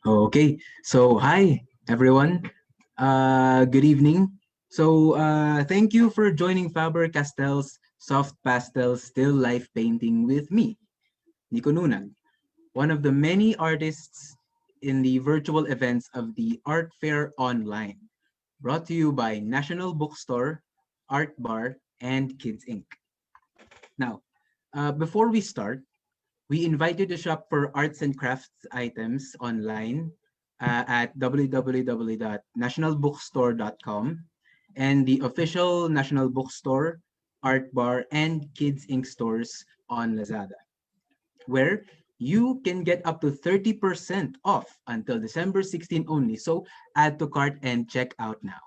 Okay, so hi everyone. Good evening. Thank you for joining Faber Castell's Soft Pastel Still Life Painting with me, Nico Nunag, one of the many artists in the virtual events of the Art Fair Online, brought to you by National Bookstore, Art Bar, and Kids Inc. Now, before we start, we invite you to shop for arts and crafts items online at www.nationalbookstore.com and the official National Bookstore, Art Bar, and Kids Inc. stores on Lazada, where you can get up to 30% off until December 16 only. So add to cart and check out now.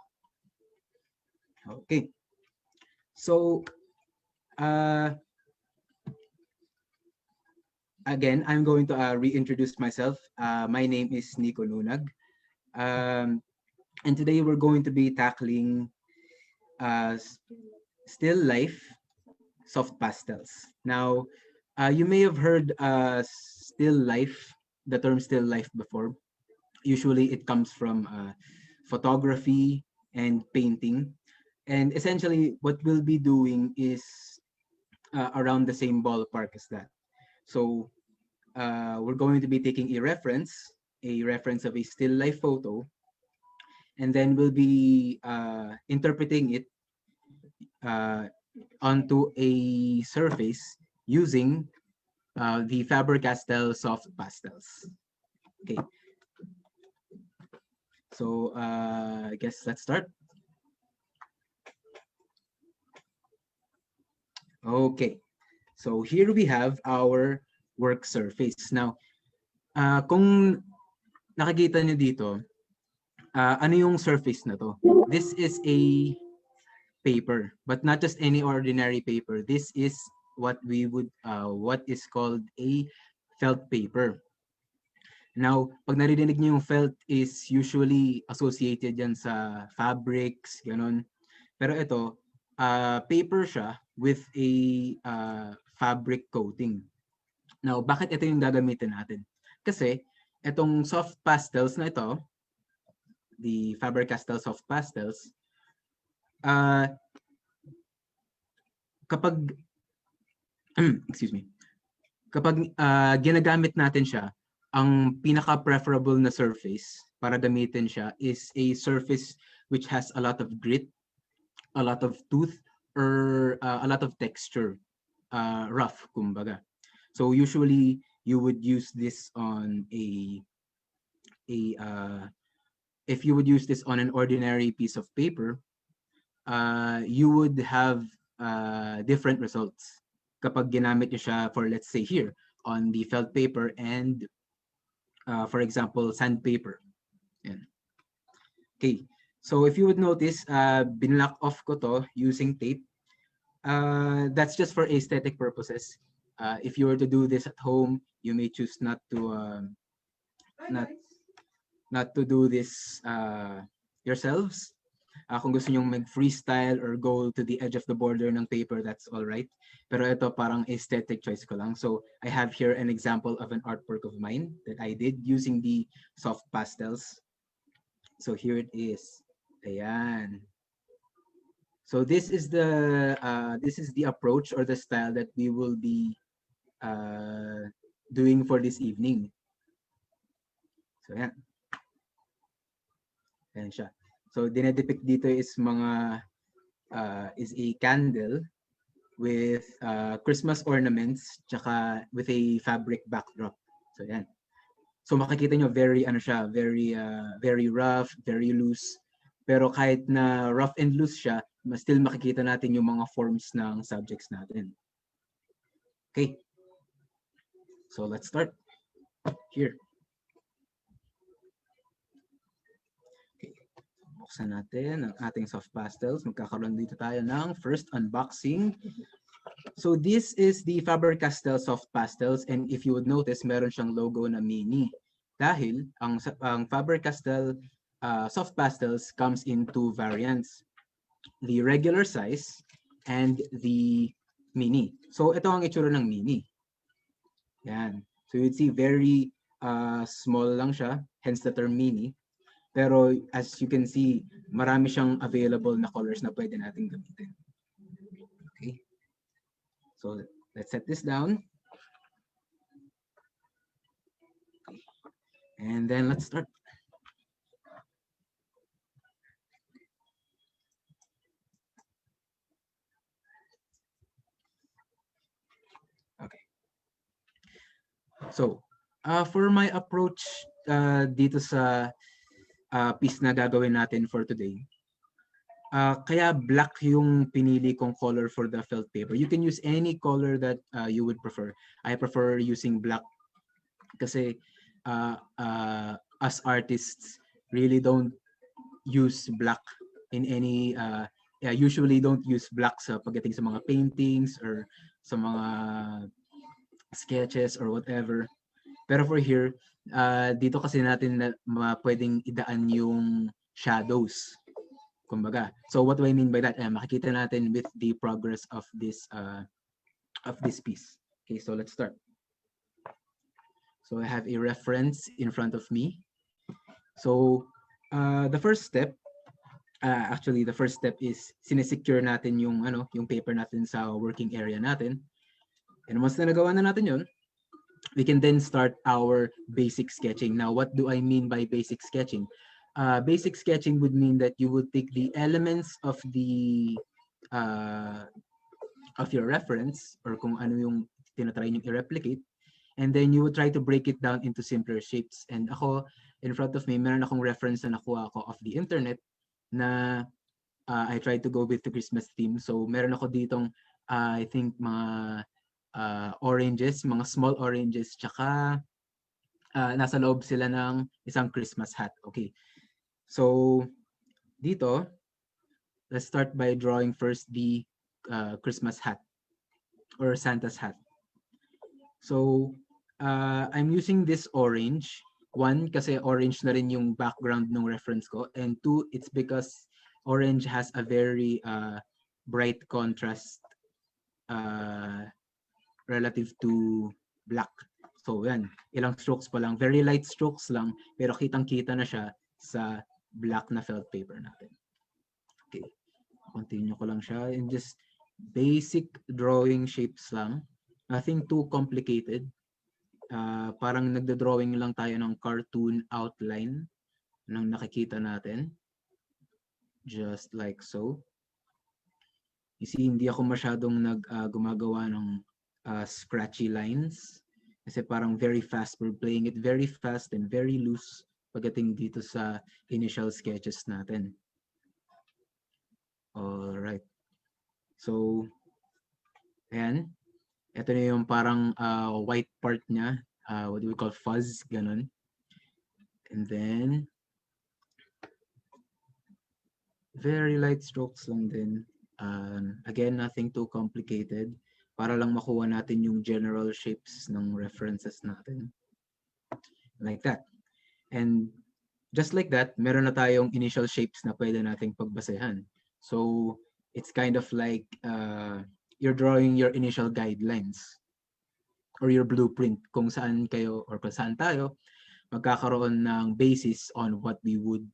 Okay. So uh, again, I'm going to reintroduce myself. My name is Nico Nunag. Um, and today we're going to be tackling still life soft pastels. Now, you may have heard still life, the term still life before. Usually it comes from photography and painting. And essentially what we'll be doing is around the same ballpark as that. So we're going to be taking a reference of a still life photo, and then we'll be interpreting it uh, onto a surface using the Faber-Castell soft pastels. Okay, so I guess let's start. Okay, so here we have our work surface. Now, kung nakikita nyo dito, ano yung surface na to? This is a paper, but not just any ordinary paper. This is what what is called a felt paper. Now, pag narinig niyo yung felt is usually associated yan sa fabrics, ganun. Pero ito, paper siya with a fabric coating. Now, bakit ito yung gagamitin natin? Kasi, itong soft pastels na ito, the Faber-Castell soft pastels, kapag excuse me, kapag ginagamit natin siya, ang pinaka-preferable na surface para gamitin siya is a surface which has a lot of grit, a lot of tooth, or a lot of texture, rough, kumbaga. So usually you would use this on if you would use this on an ordinary piece of paper, you would have different results kapag ginamit nyo siya for, let's say here, on the felt paper and, for example, sandpaper. Yan. Okay, so if you would notice, binlock off ko to using tape. That's just for aesthetic purposes. If you were to do this at home, you may choose not to do this yourselves. Kung gusto nyong mag-freestyle or go to the edge of the border ng paper, that's all right. Pero ito parang aesthetic choice ko lang. So I have here an example of an artwork of mine that I did using the soft pastels. So here it is. Ayan. So this is the approach or the style that we will be doing for this evening. So yan. Ayan siya. So dinedepict dito is is a candle with Christmas ornaments tsaka with a fabric backdrop. So yan. So makikita nyo very very rough, very loose. Pero kahit na rough and loose siya, still makikita natin yung mga forms ng subjects natin. Okay. So let's start here. Buksan natin ang ating soft pastels. Magkakaroon dito tayo ng first unboxing. So this is the Faber-Castell soft pastels, and if you would notice, meron siyang logo na mini. Dahil ang Faber-Castell soft pastels comes in two variants. The regular size and the mini. So ito ang itsura ng mini. Yan. So you'd see very small lang siya, hence the term mini. Pero as you can see, marami siyang available na colors na pwede natin gamitin. Okay. So let's set this down. Okay. And then let's start. Okay. So, for my approach dito sa piece na gagawin natin for today, kaya black yung pinili kong color for the felt paper. You can use any color that you would prefer. I prefer using black kasi us artists really don't use black in any usually don't use black sa pagdating sa mga paintings or sa mga sketches or whatever. Pero for here, dito kasi natin pwedeng idaan yung shadows. Kumbaga. So what do I mean by that? Makikita natin with the progress of this piece. Okay, so let's start. So I have a reference in front of me. So the first step, actually the first step is sinesecure natin yung paper natin sa working area natin. And once na nagawa na natin yun, we can then start our basic sketching. Now, what do I mean by basic sketching? Basic sketching would mean that you would take the elements of your reference or kung ano yung tinatry nyo i-replicate, and then you would try to break it down into simpler shapes. And ako, in front of me, meron akong reference na nakuha ako off the internet na I tried to go with the Christmas theme. So meron ako ditong I think mga oranges, mga small oranges, tsaka nasa loob sila ng isang Christmas hat. Okay. So dito, let's start by drawing first the Christmas hat or Santa's hat. So I'm using this orange. One, kasi orange na rin yung background ng reference ko. And two, it's because orange has a very bright contrast relative to black. So yan, ilang strokes pa lang. Very light strokes lang, pero kitang-kita na siya sa black na felt paper natin. Okay, continue ko lang siya. And just basic drawing shapes lang. Nothing too complicated. Parang nagda-drawing lang tayo ng cartoon outline ng nakikita natin. Just like so. You see, hindi ako masyadong gumagawa ng scratchy lines. Kasi parang very fast. We're playing it very fast and very loose pagdating dito sa initial sketches natin. Alright. So, ayan. Ito na yung parang white part niya. What do we call fuzz? Ganun. And then, very light strokes lang din. Again, nothing too complicated. Para lang makuha natin yung general shapes ng references natin. Like that. And just like that, meron na tayong initial shapes na pwede nating pagbasehan. So, it's kind of like you're drawing your initial guidelines or your blueprint kung saan kayo or kung saan tayo magkakaroon ng basis on what we would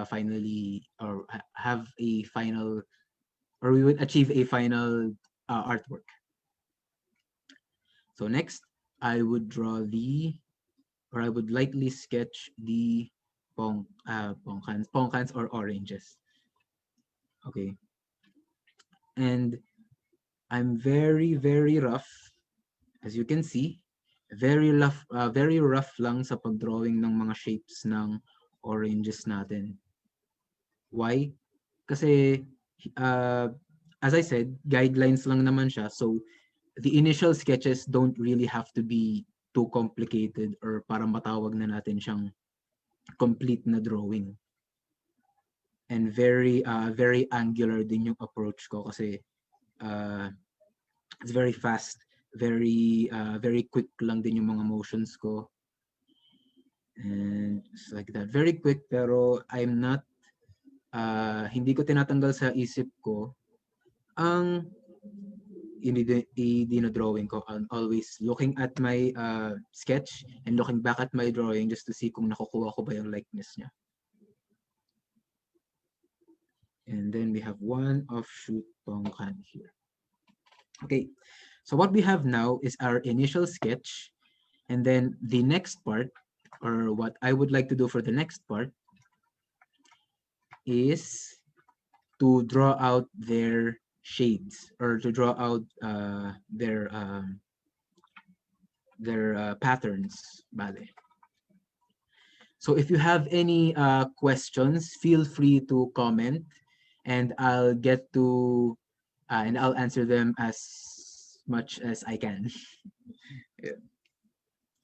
finally or have a final or we would achieve a final artwork. So next, I would draw or I would lightly sketch the pongkans or oranges. Okay. And I'm very, very rough, as you can see, very rough lang sa pagdrawing ng mga shapes ng oranges natin. Why? Kasi as I said, guidelines lang naman siya. So the initial sketches don't really have to be too complicated or para matawag na natin siyang complete na drawing. And very angular din yung approach ko kasi it's very fast, very quick lang din yung mga motions ko. And it's like that, very quick, pero I'm not hindi ko tinatanggal sa isip ko ang dinodrawing ko. I'm always looking at my sketch and looking back at my drawing just to see kung nakukuha ko ba yung likeness niya. And then we have one offshoot tongkan here. Okay, so what we have now is our initial sketch, and then the next part, or what I would like to do for the next part, is to draw out their shades, or to draw out their patterns. Bale. So if you have any questions, feel free to comment, and I'll get to and I'll answer them as much as I can. Yeah.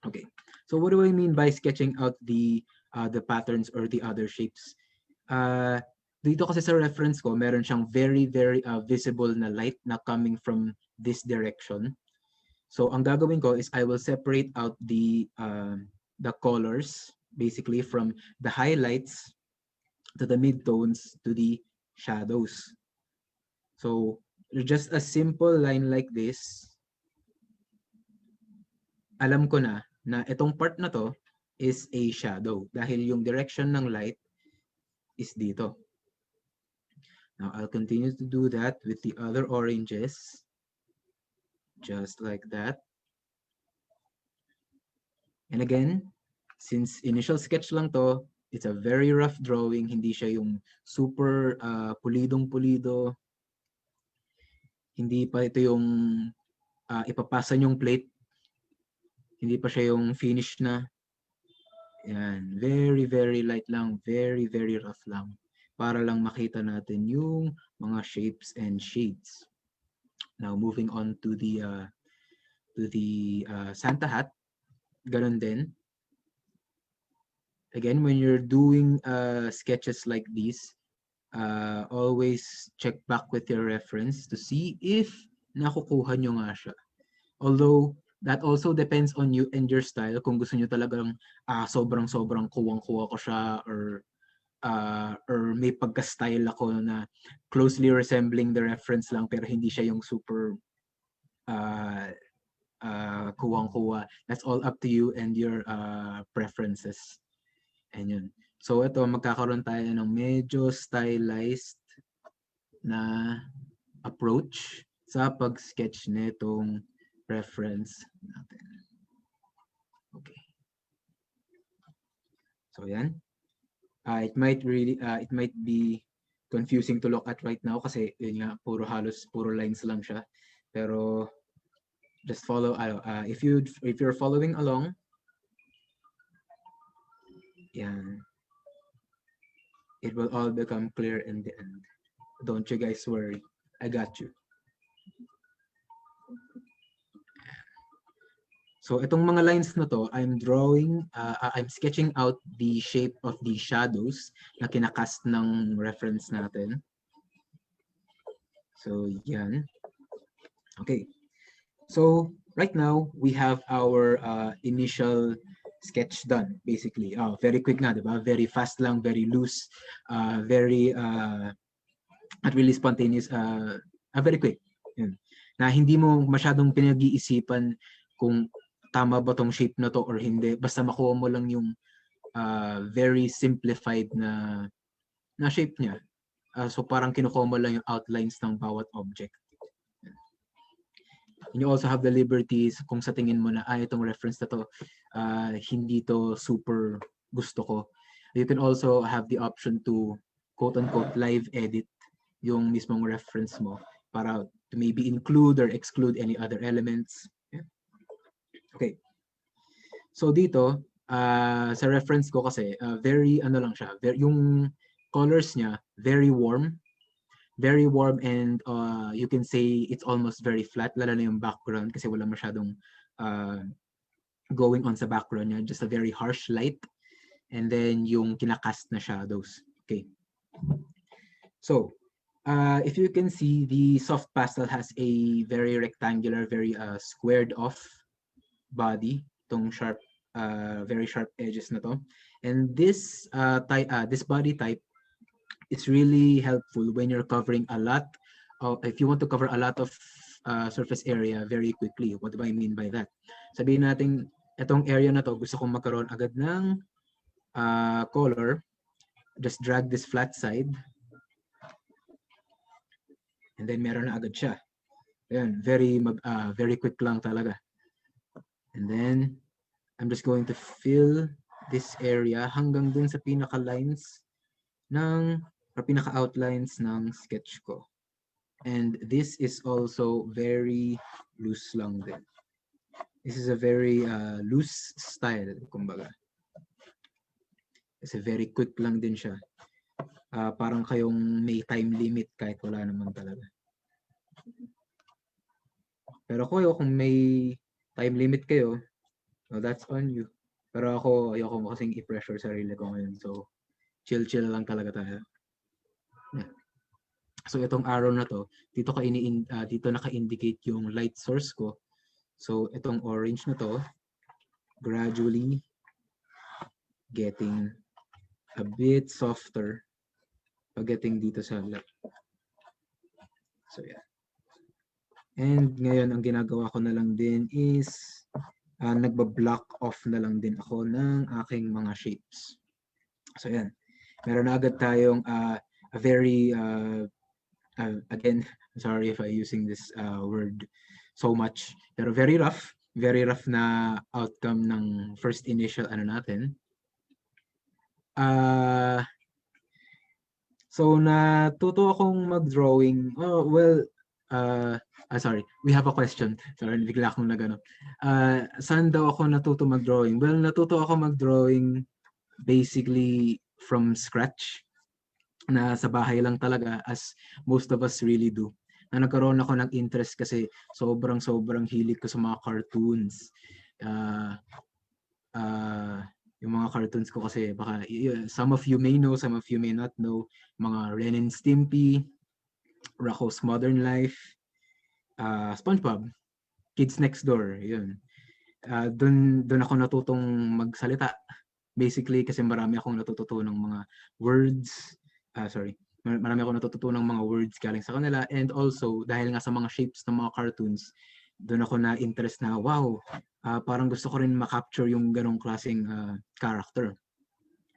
Okay. So what do I mean by sketching out the patterns or the other shapes? Dito kasi sa reference ko, meron siyang very visible na light na coming from this direction. So ang gagawin ko is I will separate out the colors basically from the highlights to the midtones to the shadows. So just a simple line like this, alam ko na itong part na to is a shadow dahil yung direction ng light is dito. Now I'll continue to do that with the other oranges, just like that. And again, since initial sketch lang to, it's a very rough drawing, hindi siya yung super pulidong-pulido. Hindi pa ito yung ipapasa yung plate. Hindi pa siya yung finish na. Yan, very light lang, very rough lang. Para lang makita natin yung mga shapes and shades. Now moving on to the Santa hat, ganun din. Again, when you're doing sketches like these, always check back with your reference to see if nakukuha nyo nga siya. Although, that also depends on you and your style. Kung gusto nyo talagang sobrang kuwang-kuwa ko siya, or may pagka-style ako na closely resembling the reference lang pero hindi siya yung super kuwang-kuwa. That's all up to you and your preferences. And yun. So ito, magkakaroon tayo ng medyo stylized na approach sa pag-sketch nitong reference natin. Okay. So yan. It might be confusing to look at right now kasi yun nga, puro lines lang siya. Pero just follow, if you're following along, yan, it will all become clear in the end. Don't you guys worry, I got you. So itong mga lines na to, I'm sketching out the shape of the shadows na kinakast ng reference natin. So yan. Okay. So right now we have our initial sketch done basically. Very quick na, diba? Very fast lang, very loose, very not really spontaneous, very quick. Yun. Na hindi mo masyadong pinag-iisipan kung tama ba tong shape na to or hindi. Basta makuha mo lang yung very simplified na shape niya. So parang kinukuha mo lang yung outlines ng bawat object. And you also have the liberties kung sa tingin mo na itong reference na to, hindi to super gusto ko. You can also have the option to quote-unquote live edit yung mismong reference mo para to maybe include or exclude any other elements. Yeah. Okay. So dito, sa reference ko kasi, very ano lang siya, yung colors niya, very warm and you can say it's almost very flat, lalo na yung background kasi wala masyadong going on sa background niya, just a very harsh light, and then yung kinakast na shadows. Okay. So, if you can see, the soft pastel has a very rectangular, very squared off body, itong sharp, very sharp edges na to. And this this body type, it's really helpful when you're covering a lot, if you want to cover a lot of surface area very quickly. What do I mean by that? Sabihin natin, itong area na to, gusto kong magkaroon agad ng color. Just drag this flat side. And then meron na agad siya. Ayan, very quick lang talaga. And then, I'm just going to fill this area hanggang dun sa pinaka-lines or pinaka-outlines ng sketch ko. And this is also very loose lang din. This is a very loose style, kumbaga. Kasi very quick lang din siya. Parang kayong may time limit kahit wala naman talaga. Pero kung may time limit kayo, well, that's on you. Pero ako, ayoko kasing i-pressure sarili ko ngayon. So, chill lang talaga tayo. Yeah. So, itong arrow na to, dito naka-indicate yung light source ko. So, itong orange na to, gradually getting a bit softer pagdating dito sa left. So, yeah. And ngayon, ang ginagawa ko na lang din is nagba-block off na lang din ako ng aking mga shapes. So, yan. Meron na agad tayong a very, again, I'm sorry if I'm using this word so much, pero very rough na outcome ng first initial natin. So, natuto akong mag-drawing. Oh, well, sorry, we have a question. Sorry, bigla akong nagano. Saan daw ako natuto mag-drawing? Well, natuto ako mag-drawing basically from scratch. Na sa bahay lang talaga, as most of us really do. Na nagkaroon ako ng interest kasi sobrang hilig ko sa mga cartoons. Yung mga cartoons ko kasi baka some of you may know, some of you may not know, mga Ren and Stimpy, Rocko's Modern Life, SpongeBob, Kids Next Door, yun. Doon ako natutong magsalita. Basically, kasi marami akong natututunang mga words. Marami akong natututunang mga words galing sa kanila. And also, dahil nga sa mga shapes ng mga cartoons, doon ako na interest na, wow, parang gusto ko rin ma-capture yung ganong klaseng character.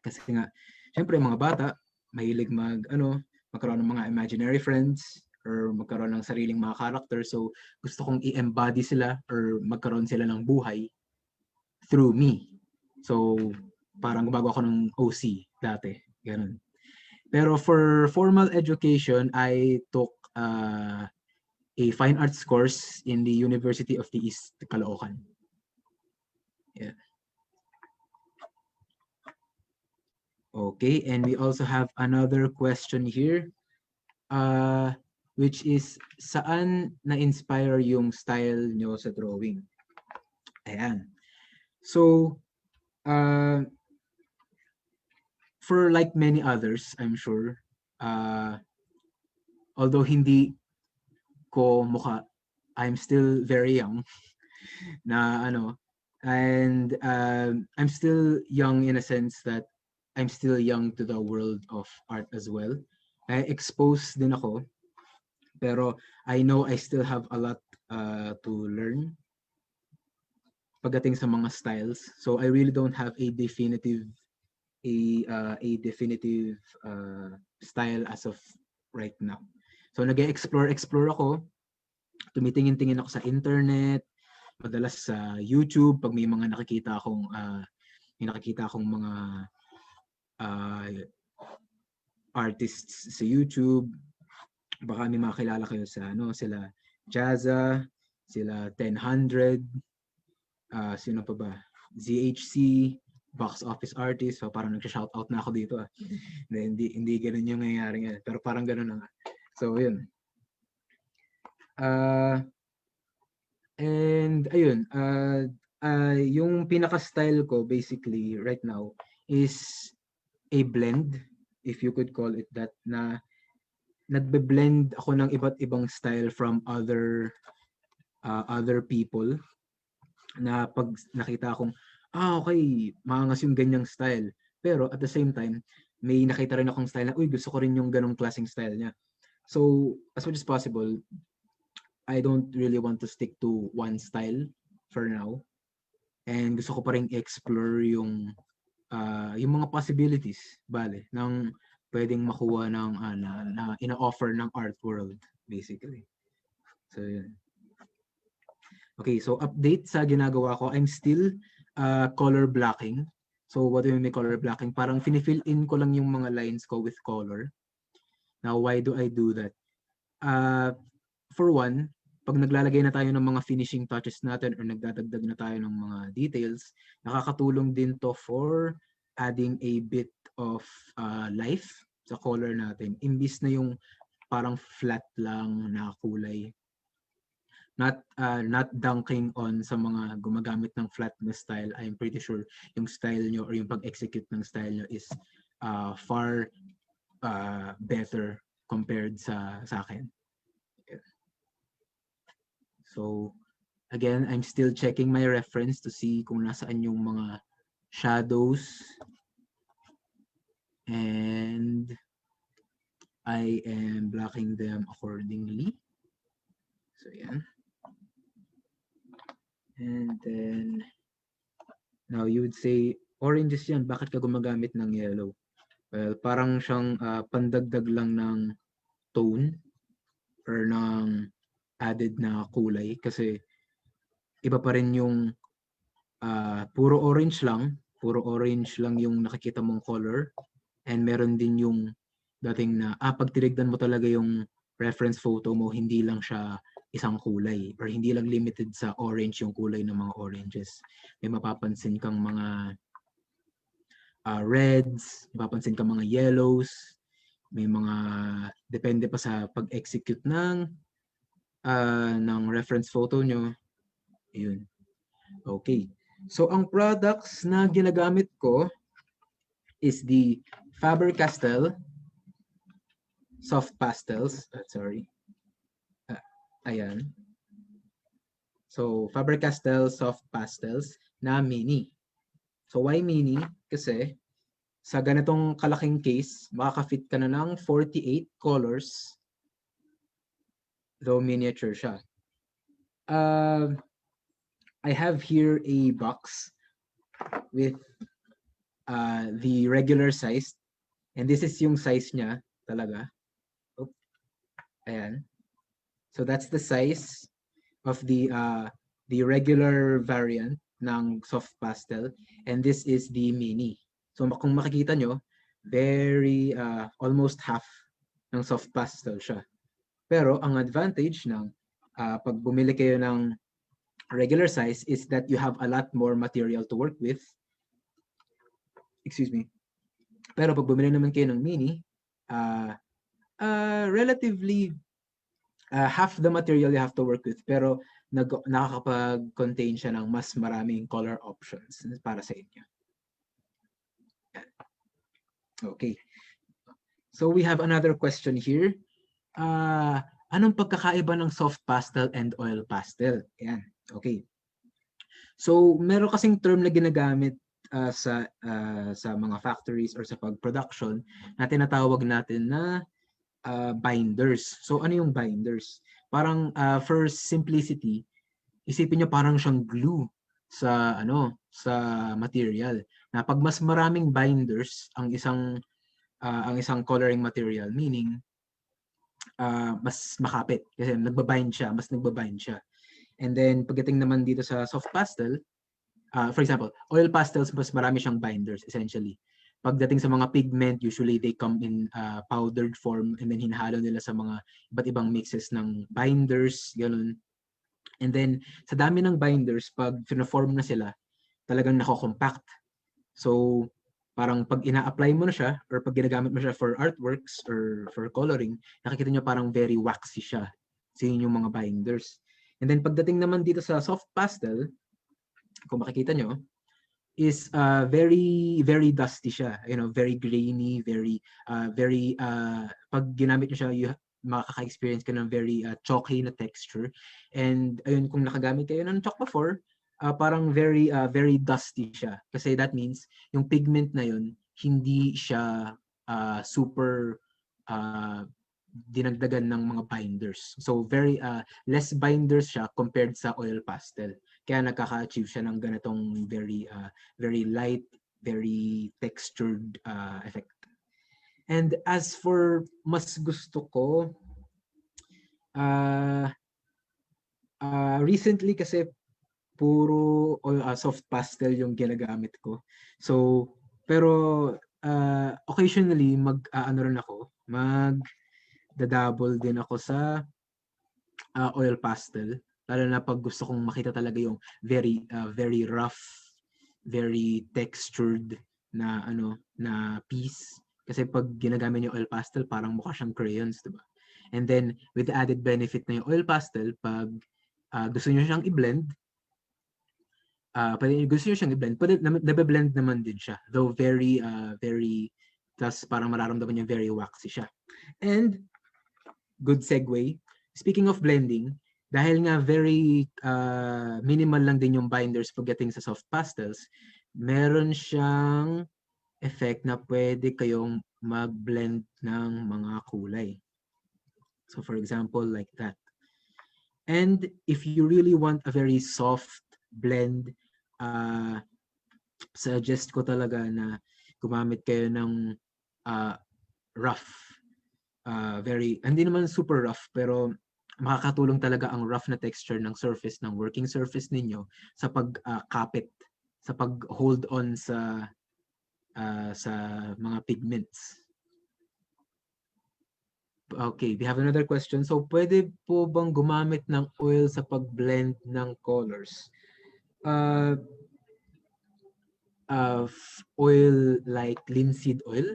Kasi nga, syempre mga bata, mahilig magkaroon ng mga imaginary friends, or magkaroon ng sariling mga character. So, gusto kong i-embody sila or magkaroon sila ng buhay through me. So, parang gumagawa ako ng OC dati. Ganun. Pero for formal education, I took a fine arts course in the University of the East, Caloocan. Yeah. Okay, and we also have another question here. Which is, saan na-inspire yung style nyo sa drawing? Ayan. So, for like many others, I'm sure, although hindi ko mukha, I'm still very young and I'm still young in a sense that I'm still young to the world of art as well. Exposed din ako, pero I know I still have a lot to learn pagdating sa mga styles. So I really don't have a definitive style as of right now. So nag-explore ako, tumitingin-tingin ako sa internet, madalas sa YouTube pag may mga nakikita akong mga artists sa YouTube. Baka may makilala kayo sa sila Jazza, sila 1000, sino pa ba? ZHC, box office artist. So parang nag-shoutout na ako dito. Hindi ganoon yung nangyayari ngayon. Pero parang ganoon na. So yun. And ayun, yung pinaka-style ko basically right now is a blend, if you could call it that, na nagbe-blend ako ng iba't ibang style from other people, na pag nakita akong okay, maangas yung ganyang style, pero at the same time may nakita rin akong style na gusto ko rin yung ganong klaseng style niya. So as much as possible, I don't really want to stick to one style for now. And gusto ko pa rin explore yung mga possibilities, ng pwedeng makuha ng na ina-offer ng art world, basically. So, yun. Okay, so update sa ginagawa ko, I'm still color blocking. So, what do you mean color blocking? Parang fini-fill in ko lang yung mga lines ko with color. Now, why do I do that? For one, pag naglalagay na tayo ng mga finishing touches natin or nagdadagdag na tayo ng mga details, nakakatulong din to for adding a bit of life sa color natin. Imbis na yung parang flat lang na kulay. Not dunking on sa mga gumagamit ng flat na style. I'm pretty sure yung style nyo or yung pag-execute ng style nyo is far better compared sa akin. So, again, I'm still checking my reference to see kung nasaan yung mga shadows. And I am blocking them accordingly. So, yan. And then, now you would say, oranges yan, bakit ka gumagamit ng yellow? Well, parang siyang pandagdag lang ng tone or ng added na kulay kasi iba pa rin yung puro orange lang yung nakikita mong color, and meron din yung dating na pag tinignan mo talaga yung reference photo mo, hindi lang siya isang kulay or hindi lang limited sa orange yung kulay ng mga oranges. May mapapansin kang mga reds, mapapansin kang mga yellows, may mga depende pa sa pag-execute ng reference photo nyo. Ayun. Okay. So, ang products na ginagamit ko is the Faber Castell soft pastels. Ayan. So, Faber Castell soft pastels na mini. So, why mini? Kasi sa ganitong kalaking case, makaka-fit ka na ng 48 colors, though miniature siya. I have here a box with the regular size, and this is yung size niya talaga. Ayan. So that's the size of the regular variant ng soft pastel, and this is the mini. So kung makikita nyo, very almost half ng soft pastel siya. Pero ang advantage ng pag bumili kayo ng regular size is that you have a lot more material to work with. Excuse me. Pero pag bumili naman kayo ng mini, relatively half the material you have to work with, pero nakakapag-contain siya ng mas maraming color options para sa inyo. Okay. So we have another question here. Anong pagkakaiba ng soft pastel and oil pastel? Yan. Okay. So meron kasing term na ginagamit sa mga factories or sa pag-production na tinatawag natin na binders. So ano yung binders? Parang for simplicity, isipin nyo parang siyang glue sa material. Na pag mas maraming binders ang isang coloring material, meaning mas makapit kasi mas nagbabind siya. And then pagdating naman dito sa soft pastel, for example, oil pastels, mas marami siyang binders essentially. Pagdating sa mga pigment, usually they come in powdered form, and then hinahalo nila sa mga iba't ibang mixes ng binders, ganun. And then sa dami ng binders, pag fina-form na sila, talagang nako-compact. So parang pag ina-apply mo na siya or pag ginagamit mo siya for artworks or for coloring, nakikita nyo parang very waxy siya. So yun yung mga binders. And then pagdating naman dito sa soft pastel, kung makikita nyo, is very very dusty siya, very grainy, very pag ginamit niyo siya, makaka-experience ka ng very chalky na texture. And ayun, kung nakagamit kayo ng chalk before, parang very very dusty siya kasi that means yung pigment na yun hindi siya super dinagdagan ng mga binders. So very less binders siya compared sa oil pastel. Kaya nagkaka-achieve siya ng ganitong very light, very textured effect. And as for mas gusto ko, recently kasi puro soft pastel yung ginagamit ko. So, pero occasionally ano rin ako, dadabble din ako sa oil pastel. Lalo na pag gusto kong makita talaga yung very rough, very textured na na piece. Kasi pag ginagamit yung oil pastel, parang mukha siyang crayons, diba? And then with the added benefit na yung oil pastel, pag gusto niyo siyang i-blend, gusto niyo siyang i-blend, pwede nabe-blend naman din siya. Though very tas parang mararamdaman niyo very waxy siya. And good segue. Speaking of blending, dahil nga very minimal lang din yung binders pagdating sa soft pastels, meron siyang effect na pwede kayong mag-blend ng mga kulay. So for example, like that. And if you really want a very soft blend, suggest ko talaga na gumamit kayo ng rough. Hindi naman super rough, pero makakatulong talaga ang rough na texture ng surface, ng working surface ninyo sa pagkapit, sa pag-hold on sa mga pigments. Okay, we have another question. So, pwede po bang gumamit ng oil sa pag-blend ng colors? Oil like linseed oil?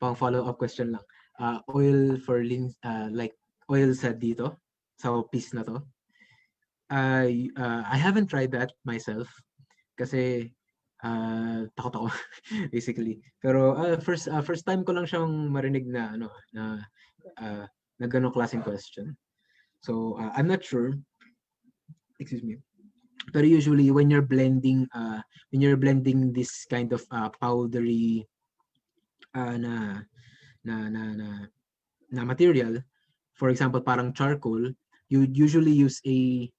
Pang follow-up question lang. Oil for like oil sa dito, sa piece na to. I haven't tried that myself kasi takot ako basically. Pero first time ko lang siyang marinig na na ganong klaseng question. So I'm not sure. Excuse me. Pero usually when you're blending this kind of powdery na material, for example, parang charcoal, you usually use a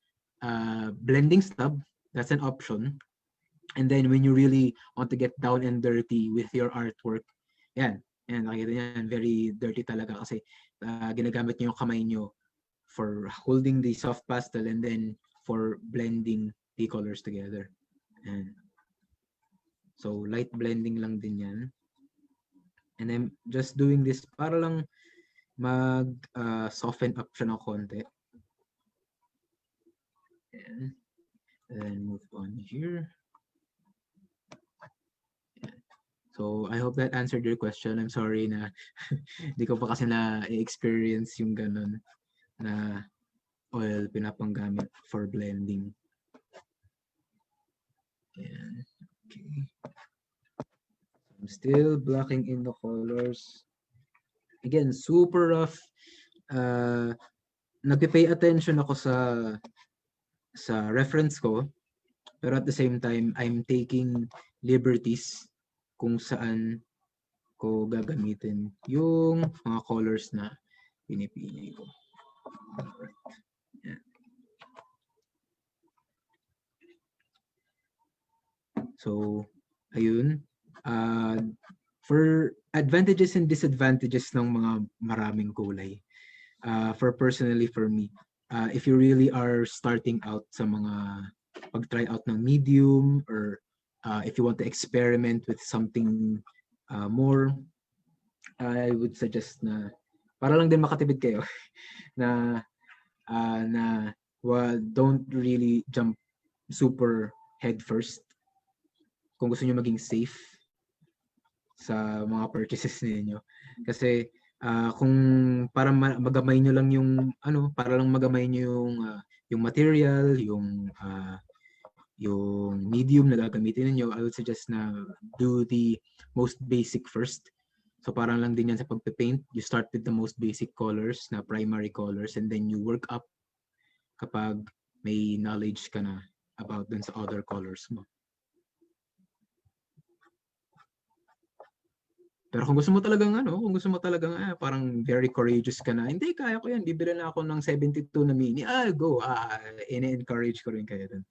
blending stub. That's an option. And then when you really want to get down and dirty with your artwork, yan, nakikita niyan, very dirty talaga kasi ginagamit niyo yung kamay niyo for holding the soft pastel and then for blending the colors together. And so light blending lang din yan. And I'm just doing this para lang soften up siya ng konti. And then move on here. So I hope that answered your question. I'm sorry na hindi ko pa kasi na-experience yung ganun na oil pinapanggamit for blending. And, okay. I'm still blocking in the colors. Again, super rough. Nagpe-pay attention ako sa reference ko, pero at the same time, I'm taking liberties kung saan ko gagamitin yung mga colors na pinipili ko. Alright. Yeah. So, ayun. For advantages and disadvantages ng mga maraming kulay. Personally, for me, if you really are starting out sa mga pag-try out ng medium or if you want to experiment with something more, I would suggest na para lang din makatipid kayo na don't really jump super head first kung gusto niyo maging safe sa mga purchases niyo. Kasi kung para magamay niyo lang yung para lang magamay niyo yung material, yung medium na gagamitin niyo, I would suggest na do the most basic first. So parang lang din yan sa pagpe-paint. You start with the most basic colors na primary colors and then you work up kapag may knowledge ka na about dun sa other colors mo. Pero kung gusto mo talagang kung gusto mo talagang parang very courageous ka na, hindi, kaya ko yan, bibili na ako ng 72 na mini, go, ini-encourage ko rin kayo dun.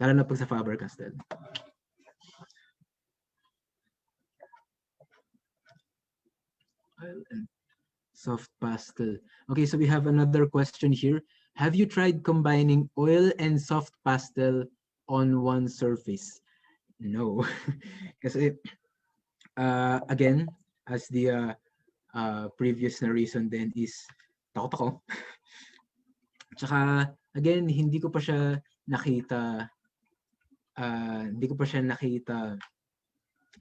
Lalo na pag sa Faber Castell. Soft pastel. Okay, so we have another question here. Have you tried combining oil and soft pastel on one surface? No. Kasi, again, as the previous na reason then is takot ako. Tsaka, again, hindi ko pa siya nakita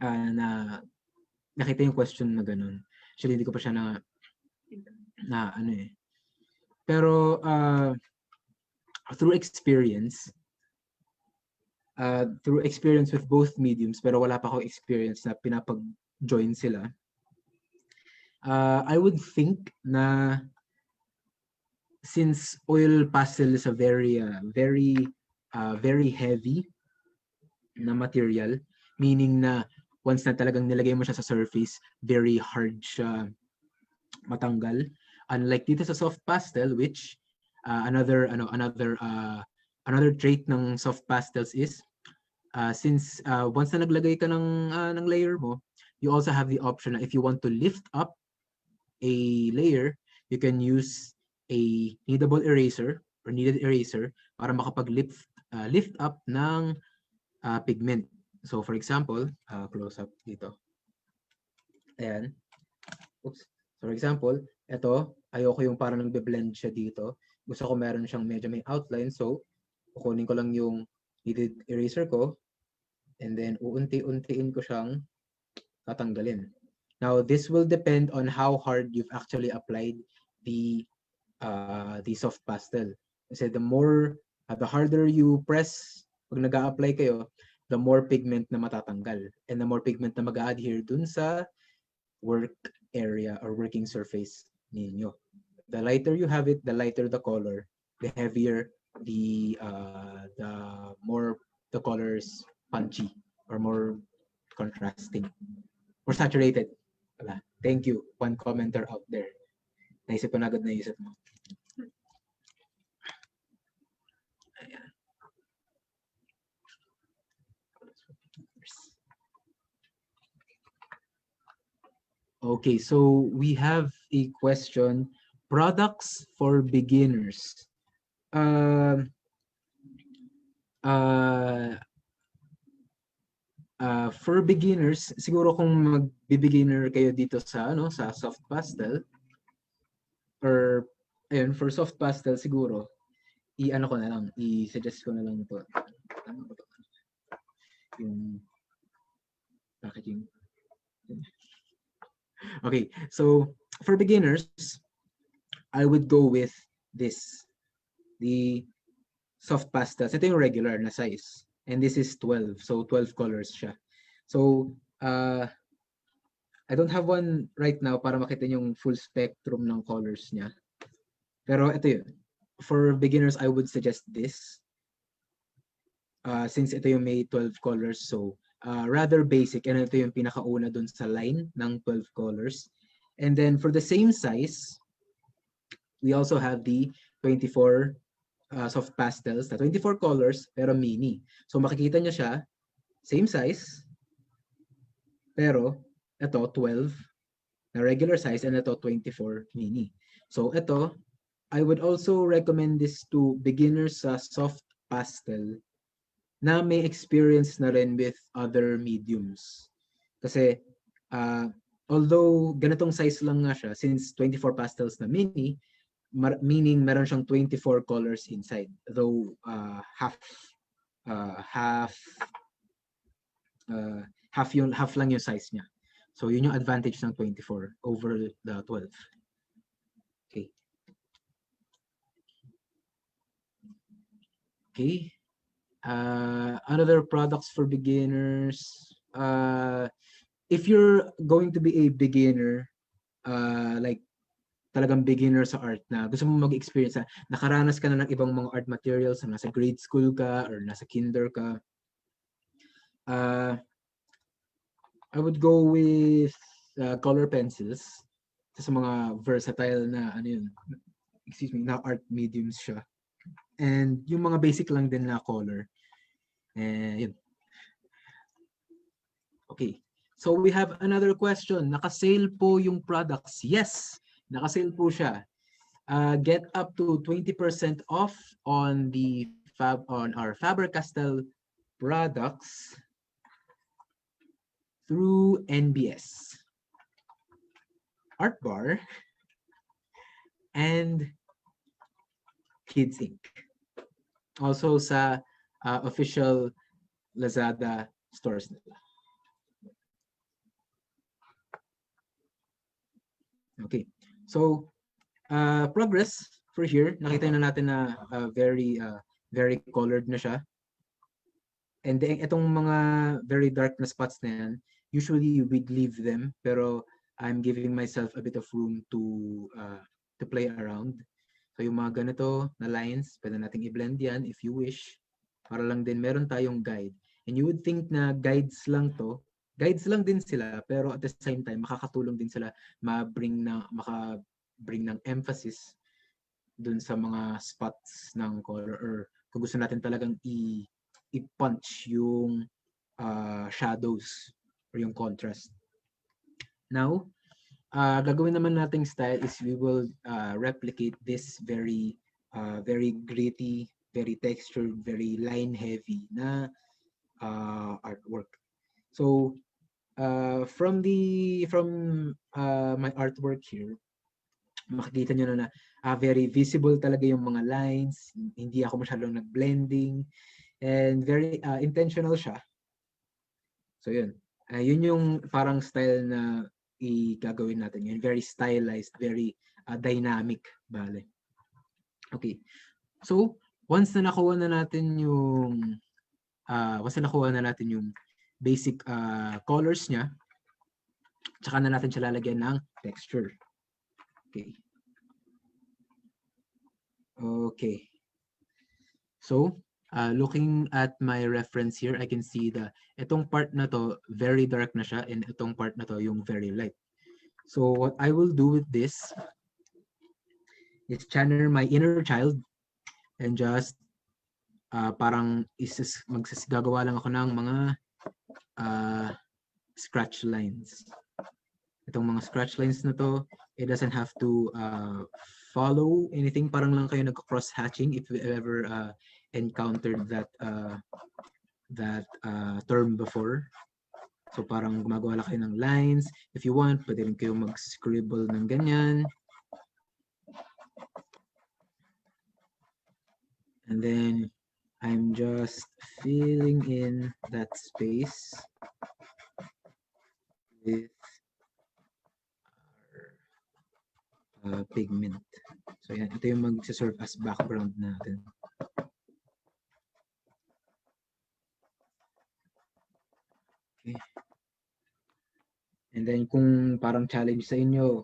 na nakita yung question na ganun. Actually, hindi ko pa siya na ano eh. Pero through experience with both mediums, pero wala pa akong experience na pinapag-join sila. I would think na since oil pastel is a very heavy na material, meaning na once na talagang nilagay mo siya sa surface, very hard siya matanggal. Unlike dito sa soft pastel, which another trait ng soft pastels is since once na naglagay ka ng layer mo, you also have the option na if you want to lift up a layer, you can use a kneaded eraser para lift up ng pigment. So for example, close up dito. Ayan. Oops. For example, ito, ayoko yung parang nagbe-blend siya dito. Gusto ko meron siyang medyo may outline. So, kukunin ko lang yung kneaded eraser ko and then uunti-untiin ko siyang tatanggalin. Now, this will depend on how hard you've actually applied the soft pastel. Kasi the harder you press, pag nag-a-apply kayo, the more pigment na matatanggal and the more pigment na mag-a-adhere dun sa work area or working surface ninyo. The lighter you have it, the lighter the color, the heavier the more the colors punchy or more contrasting or saturated. Wala. Thank you. One commenter out there. Naisip ko na agad naisip mo. Ayan. Okay, so we have a question. Products for beginners. For beginners, siguro kung mag-beginner kayo dito sa soft pastel or ayun, for soft pastel siguro i-suggest ko na lang ito. Yung packaging. Okay, so for beginners, I would go with this, the soft pastels. Ito yung regular na size. And this is 12. So 12 colors siya. So I don't have one right now para makita yung full spectrum ng colors niya. Pero ito yun. For beginners, I would suggest this. Since ito yung may 12 colors, so rather basic. And ito yung pinakauna dun sa line ng 12 colors. And then for the same size, we also have the 24 soft pastels na 24 colors pero mini. So makikita niyo siya, same size, pero ito 12 na regular size and ito 24 mini. So ito, I would also recommend this to beginners sa soft pastel na may experience na rin with other mediums. Kasi although ganitong size lang nga siya, since 24 pastels na mini, meaning meron siyang 24 colors inside, though half lang yung size niya. So yun yung advantage ng 24 over the 12. Okay. Okay. Another products for beginners. If you're going to be a beginner, like talagang beginner sa art na gusto mo mag-experience na nakaranas ka na ng ibang mga art materials na nasa grade school ka or nasa kinder ka, I would go with color pencils. Sa mga versatile na na art mediums siya. And yung mga basic lang din na color. Yun. Okay. So we have another question. Naka-sale po yung products. Yes, naka-sale po siya. Get up to 20% off on our Faber Castell products through NBS, Art Bar, and Kids Inc. Also sa official Lazada stores nila. Okay. So, progress for here. Nakita na natin na very colored na siya. And then, itong mga very dark na spots na yan, usually we'd leave them, pero I'm giving myself a bit of room to play around. So yung mga ganito na lines, pwede nating i-blend yan if you wish. Para lang din meron tayong guide. And you would think na guides lang to. Guides lang din sila, pero at the same time, makakatulong din sila makabring ng emphasis dun sa mga spots ng color, or kung gusto natin talagang i-punch yung shadows or yung contrast. Now, gagawin naman nating style is we will replicate this very gritty, very textured, very line heavy na artwork. So from my artwork here, makikita nyo na very visible talaga yung mga lines, hindi ako masyadong nag-blending, and very intentional siya. So yun, yun yung parang style na gagawin natin yun. Very stylized, very dynamic, bale. Okay. So, once na nakuha na natin yung basic colors niya, tsaka na natin siya lalagyan ng texture. Okay. Okay. So, looking at my reference here, I can see itong part na to, very dark na siya, and itong part na to, yung very light. So what I will do with this is channel my inner child and just parang gagawa lang ako ng mga scratch lines. Itong mga scratch lines na to, it doesn't have to follow anything. Parang lang kayo nag-cross hatching if you ever encountered that term before. So parang gumagawa lang kayo ng lines. If you want, pwede rin kayo mag-scribble ng ganyan. And then I'm just filling in that space with pigment. So yan, ito yung mag-serve as background natin. Okay. And then kung parang challenge sa inyo,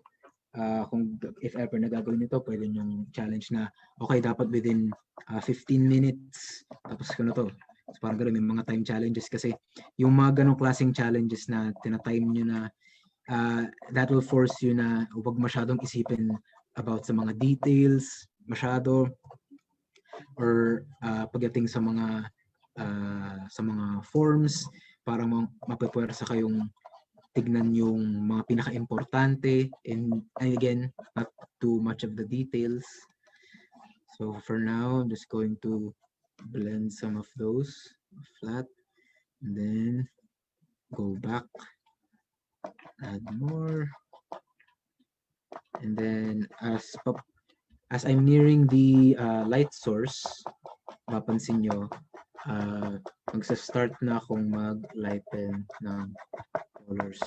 kung if ever nagagawin nito, pwede yung challenge na okay, dapat within 15 minutes tapos ko na to. So parang gano'n, may mga time challenges kasi yung mga ganong klaseng challenges na tinatime nyo na that will force you na huwag masyadong isipin about sa mga details masyado, or pagdating sa mga forms, para mapapwersa kayong tignan yung mga pinaka-importante, and again, not too much of the details. So for now, I'm just going to blend some of those flat, and then go back, add more, and then as I'm nearing the light source, mapansin nyo, magsa-start na akong mag-lighten ng colors.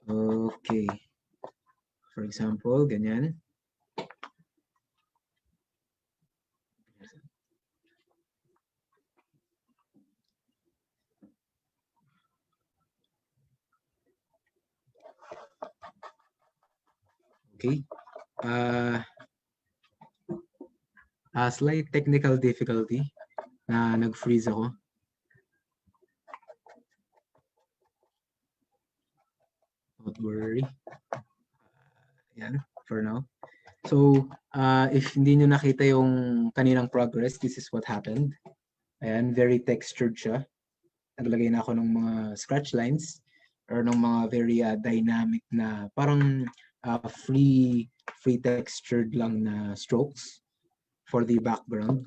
Okay. For example, ganyan. Okay. Slight technical difficulty na nag-freeze ako. worry. Yan, for now. So, if hindi nyo nakita yung kaninang progress, this is what happened. Ayan, very textured siya. Naglagay na ako ng mga scratch lines or ng mga very dynamic na parang free textured lang na strokes for the background.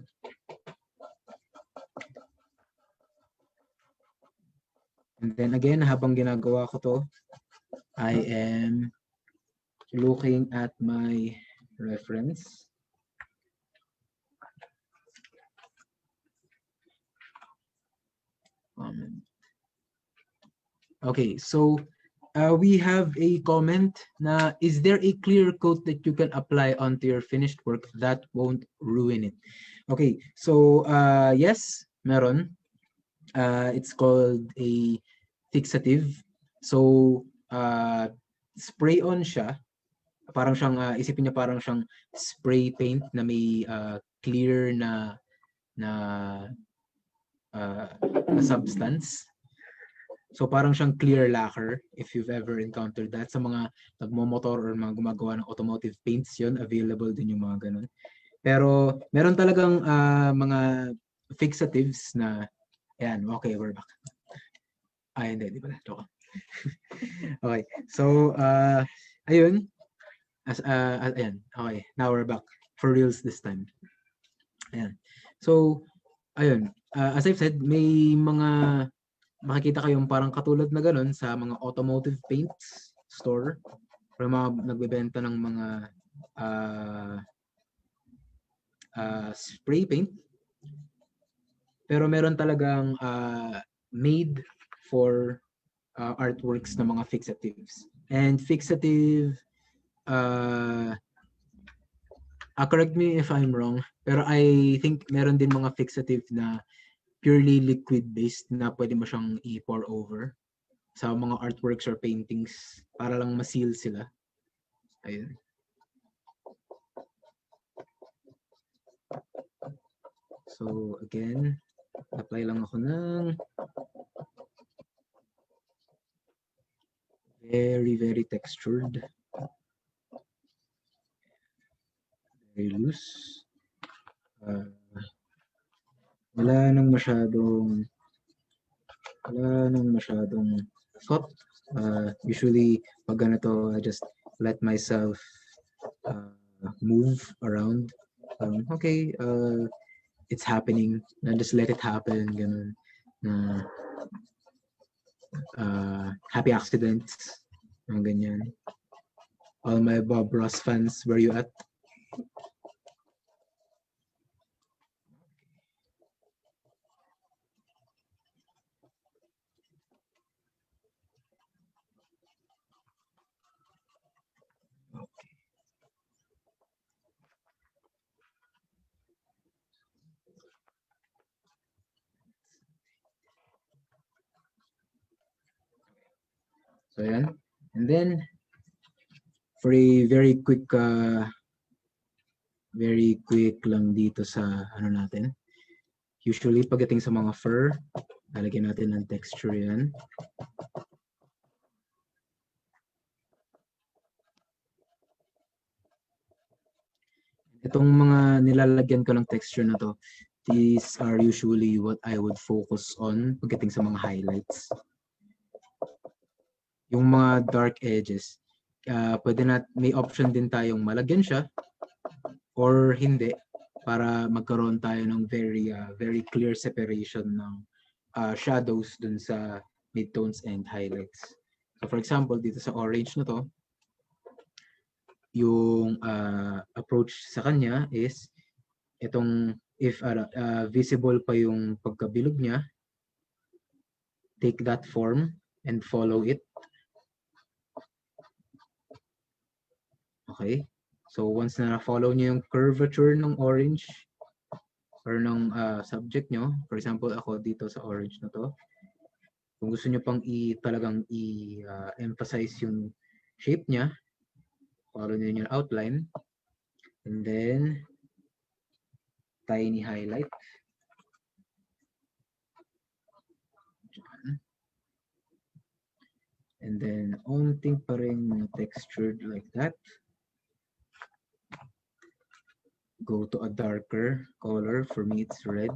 And then again, habang ginagawa ko to, I am looking at my reference. Okay, so we have a comment na, is there a clear coat that you can apply onto your finished work that won't ruin it? Okay, so yes, meron. It's called a fixative. So spray on siya. Parang siyang, isipin niya parang siyang spray paint na may clear na substance. So parang siyang clear lacquer, if you've ever encountered that. Sa mga nagmomotor or mga gumagawa ng automotive paints, yun, available din yung mga ganun. Pero meron talagang mga fixatives na, ayan, okay, we're back. Ay, hindi pala. Okay, so ayun. Ayan, okay, now we're back. For reals this time. Ayan. So, ayun. As I've said, may mga makikita kayong parang katulad na ganun sa mga automotive paints store or mga nagbebenta ng mga spray paint. Pero meron talagang made for artworks na mga fixatives. And fixative, correct me if I'm wrong, pero I think meron din mga fixative na purely liquid-based na pwede mo siyang i-pour over sa mga artworks or paintings para lang ma-seal sila. Ayun. So again, apply lang ako ng very textured. Very loose. Wala nang masyadong thought. Usually, pag ganito, I just let myself move around. Okay, it's happening. And just let it happen. Ganun. Happy accidents. Ganyan. All my Bob Ross fans, where you at? So yan. And then, for a very quick lang dito sa ano natin. Usually, pagdating sa mga fur, lalagyan natin ng texture yan. Itong mga nilalagyan ko ng texture na to, these are usually what I would focus on pagdating sa mga highlights. Yung mga dark edges, pwede may option din tayong malagyan siya or hindi para magkaroon tayo ng very clear separation ng shadows dun sa midtones and highlights. So for example, dito sa orange na to, yung approach sa kanya is itong if visible pa yung pagkabilog niya, take that form and follow it. Okay? So once na na-follow niyo yung curvature ng orange or ng subject nyo, for example, ako dito sa orange na to, kung gusto niyo pang talagang i-emphasize yung shape niya, follow niyo yung outline, and then tiny highlight. And then onting pa rin textured like that. Go to a darker color. For me, it's red.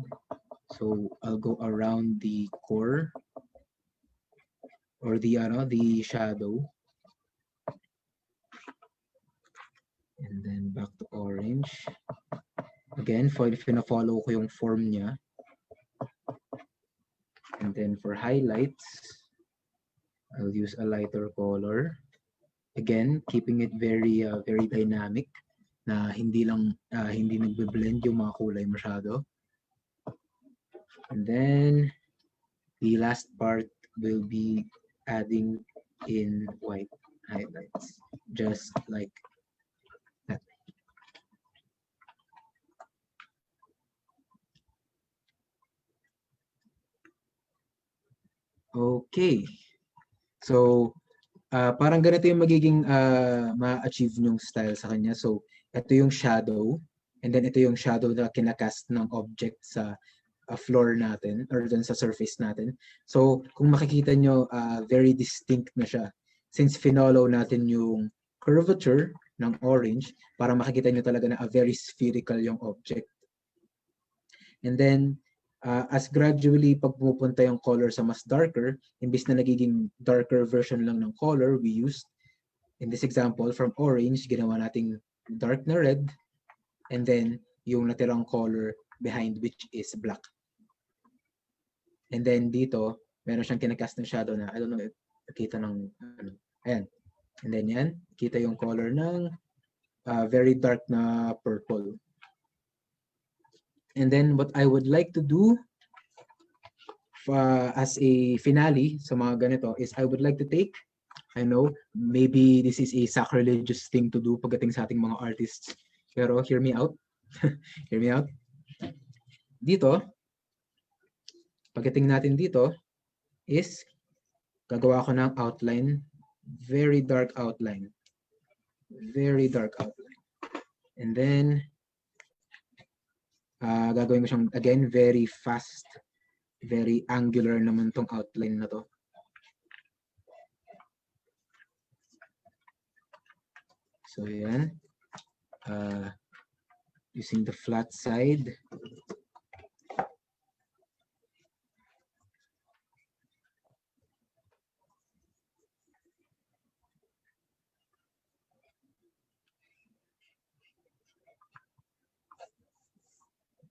So I'll go around the core or the shadow. And then back to orange. Again, follow ko yung form niya. And then for highlights, I'll use a lighter color. Again, keeping it very very dynamic na hindi nagbe-blend yung mga kulay masyado. And then the last part will be adding in white highlights, just like that. Okay. So, parang ganito yung magiging ma-achieve yung style sa kanya. So, ito yung shadow. And then ito yung shadow na kinakast ng object sa floor natin or dun sa surface natin. So, kung makikita nyo, very distinct na siya. Since finollow natin yung curvature ng orange, para makikita nyo talaga na very spherical yung object. And then, as gradually pag pumupunta yung color sa mas darker, imbis na nagiging darker version lang ng color we used, in this example, from orange, ginawa nating dark na red, and then yung natirang color behind which is black. And then dito, meron siyang kinakast ng shadow na, I don't know if nakita ng, ayan. And then yan, kita yung color ng very dark na purple. And then what I would like to do as a finale sa mga ganito is I would like to take, I know, maybe this is a sacrilegious thing to do pagdating sa ating mga artists, pero hear me out. Hear me out. Dito, pagdating natin dito is gagawa ko ng outline, very dark outline. Very dark outline. And then, gagawin ko siyang, again, very fast, very angular naman tong outline na to. So, yan. Using the flat side.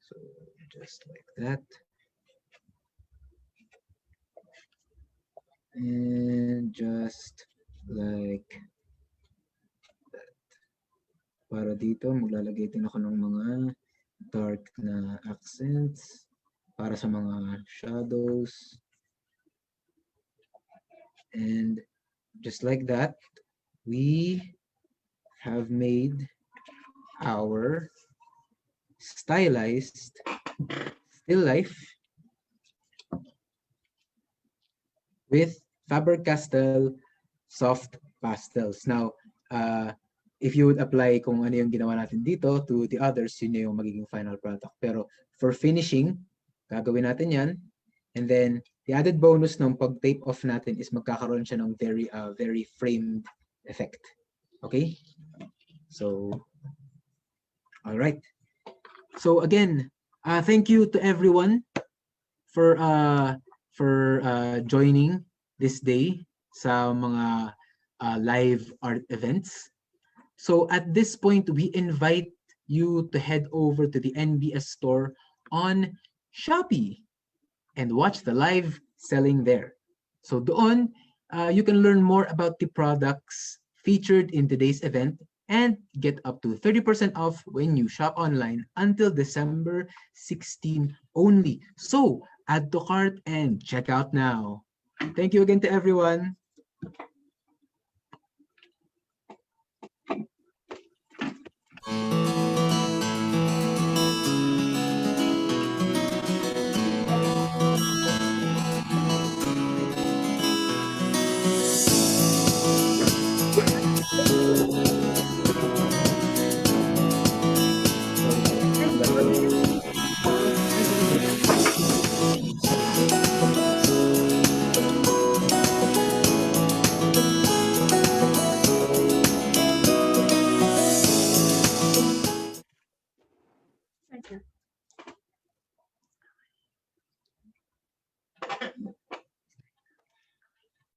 So, just like that. And just like that. Para dito, maglalagay din ako ng mga dark na accents para sa mga shadows. And just like that, we have made our stylized still life with Faber Castell soft pastels. Now, if you would apply kung ano yung ginawa natin dito to the others, yun yung magiging final product. Pero for finishing, gagawin natin yan. And then, the added bonus ng pag-tape off natin is magkakaroon siya ng very framed effect. Okay? So, all right. So again, thank you to everyone for joining this day sa mga live art events. So at this point, we invite you to head over to the NBS store on Shopee and watch the live selling there. So doon, you can learn more about the products featured in today's event and get up to 30% off when you shop online until December 16 only. So add to cart and check out now. Thank you again to everyone.